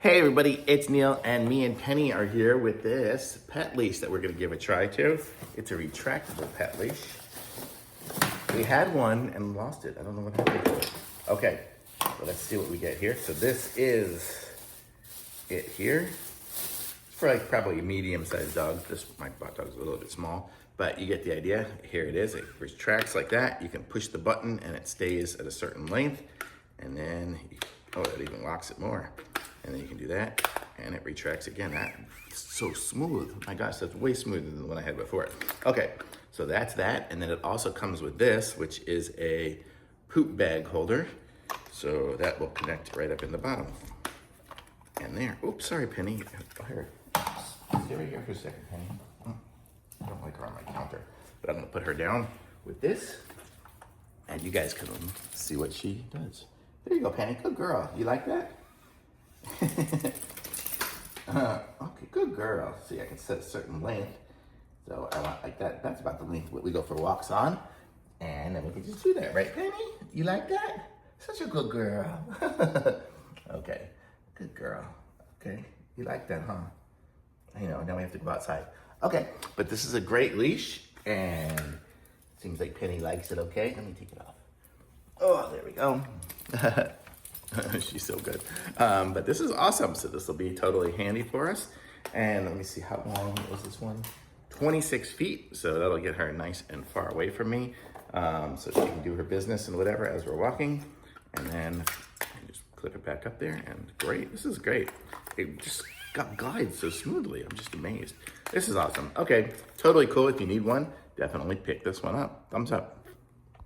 Hey everybody, it's Neil and me and Penny are here with this pet leash that we're gonna give a try to. It's a retractable pet leash. We had one and lost it. I don't know what happened to it. Okay, so let's see what we get here. So this is it here. It's for like probably a medium-sized dog. My dog is a little bit small, but you get the idea. Here it is, it retracts like that. You can push the button and it stays at a certain length. And then, oh, it even locks it more. And then you can do that, and it retracts again. That's so smooth. My gosh, that's way smoother than the one I had before. Okay, so that's that. And then it also comes with this, which is a poop bag holder. So that will connect right up in the bottom. And there. Oops, sorry, Penny. Oh, here. Stay right here for a second, Penny. I don't like her on my counter. But I'm gonna put her down with this, and you guys can see what she does. There you go, Penny. Good girl. You like that? Okay, good girl. See, I can set a certain length. So I want like that. That's about the length we go for walks on. And then we can just do that, right, Penny? You like that? Such a good girl. Okay, good girl. Okay, you like that, huh? I know, now we have to go outside. Okay, but this is a great leash, and seems like Penny likes it, okay? Let me take it off. Oh, there we go. She's so good. But this is awesome. So this will be totally handy for us. And let me see, how long is this one? 26 feet. So that'll get her nice and far away from me. So she can do her business and whatever as we're walking. And then just clip it back up there, and great. This is great. It just glides so smoothly. I'm just amazed. This is awesome. Okay, totally cool. If you need one, definitely pick this one up. Thumbs up.